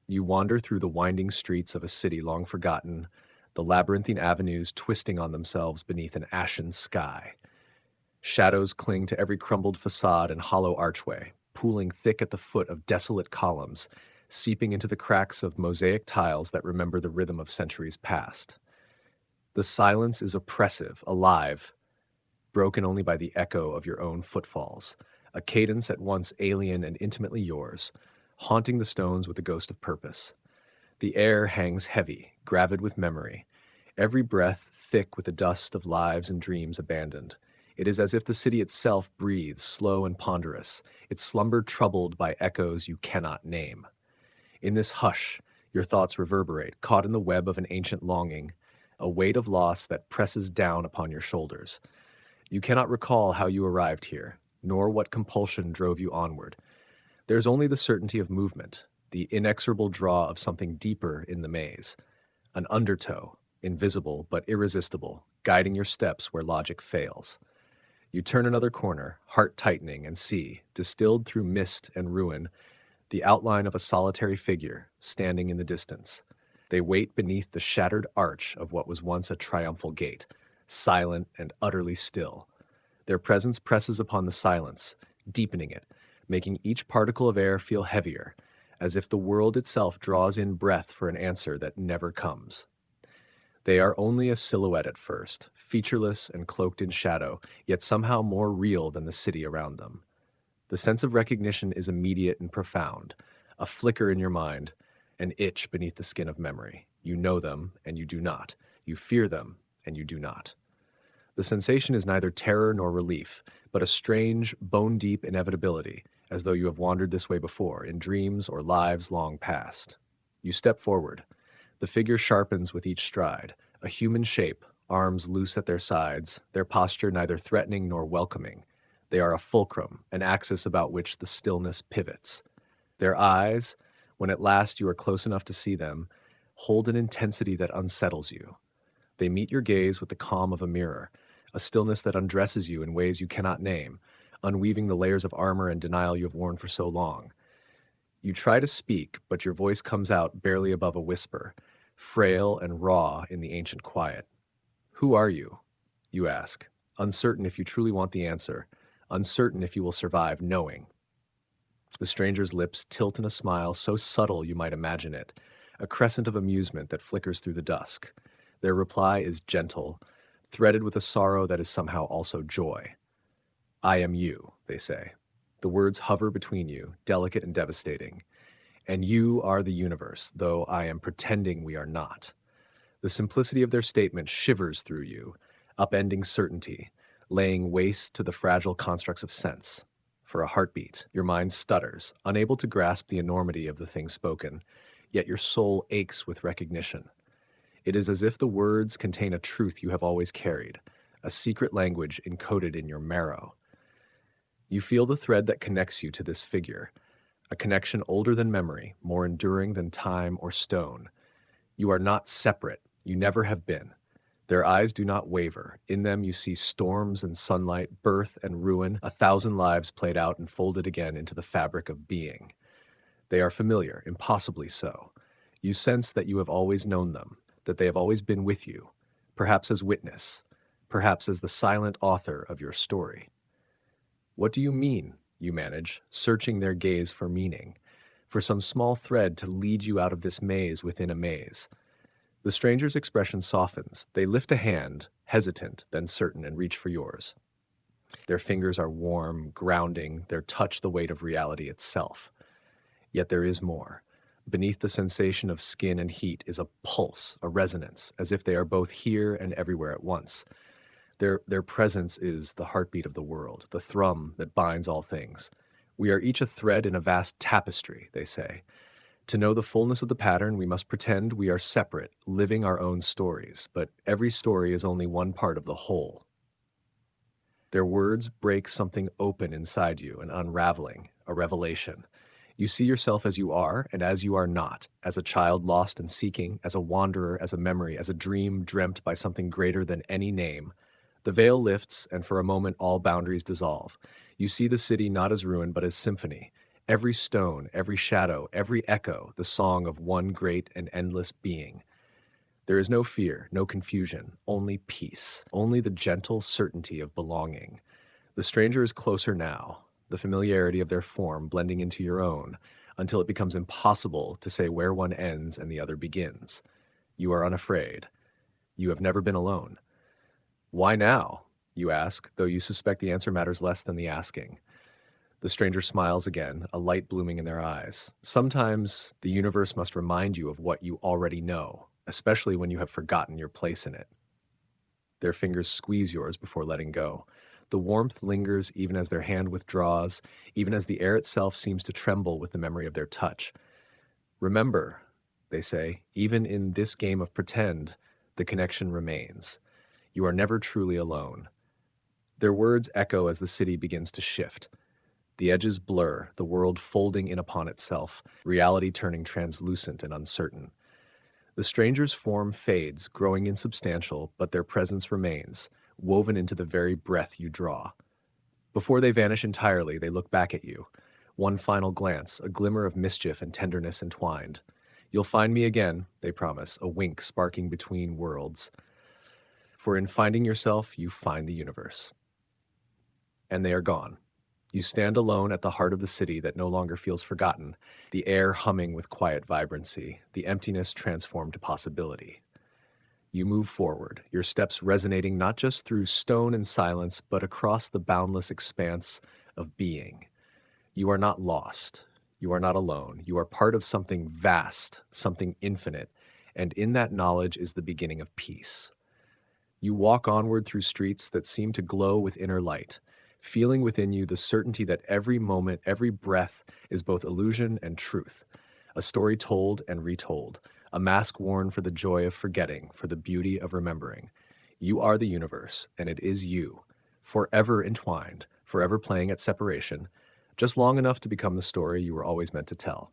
You wander through the winding streets of a city long forgotten, the labyrinthine avenues twisting on themselves beneath an ashen sky. Shadows cling to every crumbled facade and hollow archway, pooling thick at the foot of desolate columns, seeping into the cracks of mosaic tiles that remember the rhythm of centuries past. The silence is oppressive, alive, broken only by the echo of your own footfalls, a cadence at once alien and intimately yours, haunting the stones with the ghost of purpose. The air hangs heavy, gravid with memory, every breath thick with the dust of lives and dreams abandoned. It is as if the city itself breathes, slow and ponderous, its slumber troubled by echoes you cannot name. In this hush, your thoughts reverberate, caught in the web of an ancient longing, a weight of loss that presses down upon your shoulders. You cannot recall how you arrived here, nor what compulsion drove you onward. There is only the certainty of movement, the inexorable draw of something deeper in the maze, an undertow, invisible but irresistible, guiding your steps where logic fails. You turn another corner, heart tightening, and see, distilled through mist and ruin, the outline of a solitary figure standing in the distance. They wait beneath the shattered arch of what was once a triumphal gate, silent and utterly still. Their presence presses upon the silence, deepening it, making each particle of air feel heavier, as if the world itself draws in breath for an answer that never comes. They are only a silhouette at first, featureless and cloaked in shadow, yet somehow more real than the city around them. The sense of recognition is immediate and profound, a flicker in your mind, an itch beneath the skin of memory. You know them, and you do not. You fear them, and you do not. The sensation is neither terror nor relief, but a strange, bone-deep inevitability, as though you have wandered this way before, in dreams or lives long past. You step forward. The figure sharpens with each stride, a human shape, arms loose at their sides, their posture neither threatening nor welcoming. They are a fulcrum, an axis about which the stillness pivots. Their eyes, when at last you are close enough to see them, hold an intensity that unsettles you. They meet your gaze with the calm of a mirror, a stillness that undresses you in ways you cannot name, unweaving the layers of armor and denial you have worn for so long. You try to speak, but your voice comes out barely above a whisper, frail and raw in the ancient quiet. Who are you? You ask, uncertain if you truly want the answer, uncertain if you will survive knowing. The stranger's lips tilt in a smile so subtle you might imagine it, a crescent of amusement that flickers through the dusk. Their reply is gentle, threaded with a sorrow that is somehow also joy. I am you, they say. The words hover between you, delicate and devastating. And you are the universe, though I am pretending we are not. The simplicity of their statement shivers through you, upending certainty, laying waste to the fragile constructs of sense. For a heartbeat, your mind stutters, unable to grasp the enormity of the thing spoken, yet your soul aches with recognition. It is as if the words contain a truth you have always carried, a secret language encoded in your marrow. You feel the thread that connects you to this figure, a connection older than memory, more enduring than time or stone. You are not separate, you never have been. Their eyes do not waver. In them you see storms and sunlight, birth and ruin, 1,000 lives played out and folded again into the fabric of being. They are familiar, impossibly so. You sense that you have always known them, that they have always been with you, perhaps as witness, perhaps as the silent author of your story. What do you mean? You manage, searching their gaze for meaning, for some small thread to lead you out of this maze within a maze. The stranger's expression softens. They lift a hand, hesitant, then certain, and reach for yours. Their fingers are warm, grounding, their touch the weight of reality itself. Yet there is more. Beneath the sensation of skin and heat is a pulse, a resonance, as if they are both here and everywhere at once. Their presence is the heartbeat of the world, the thrum that binds all things. We are each a thread in a vast tapestry, they say. To know the fullness of the pattern, we must pretend we are separate, living our own stories, but every story is only one part of the whole. Their words break something open inside you, an unraveling, a revelation. You see yourself as you are and as you are not, as a child lost and seeking, as a wanderer, as a memory, as a dream dreamt by something greater than any name. The veil lifts, and for a moment all boundaries dissolve. You see the city not as ruin but as symphony, Every stone, every shadow, every echo, the song of one great and endless being. There is no fear, no confusion, only peace, only the gentle certainty of belonging. The stranger is closer now, the familiarity of their form blending into your own, until it becomes impossible to say where one ends and the other begins. You are unafraid. You have never been alone. Why now? You ask, though you suspect the answer matters less than the asking. The stranger smiles again, a light blooming in their eyes. Sometimes the universe must remind you of what you already know, especially when you have forgotten your place in it. Their fingers squeeze yours before letting go. The warmth lingers even as their hand withdraws, even as the air itself seems to tremble with the memory of their touch. Remember, they say, even in this game of pretend, the connection remains. You are never truly alone. Their words echo as the city begins to shift. The edges blur, the world folding in upon itself, reality turning translucent and uncertain. The stranger's form fades, growing insubstantial, but their presence remains, woven into the very breath you draw. Before they vanish entirely, they look back at you. One final glance, a glimmer of mischief and tenderness entwined. You'll find me again, they promise, a wink sparking between worlds. For in finding yourself, you find the universe. And they are gone. You stand alone at the heart of the city that no longer feels forgotten, the air humming with quiet vibrancy, the emptiness transformed to possibility. You move forward, your steps resonating not just through stone and silence, but across the boundless expanse of being. You are not lost. You are not alone. You are part of something vast, something infinite, and in that knowledge is the beginning of peace. You walk onward through streets that seem to glow with inner light, feeling within you the certainty that every moment, every breath is both illusion and truth, a story told and retold, a mask worn for the joy of forgetting, for the beauty of remembering. You are the universe, and it is you, forever entwined, forever playing at separation, just long enough to become the story you were always meant to tell.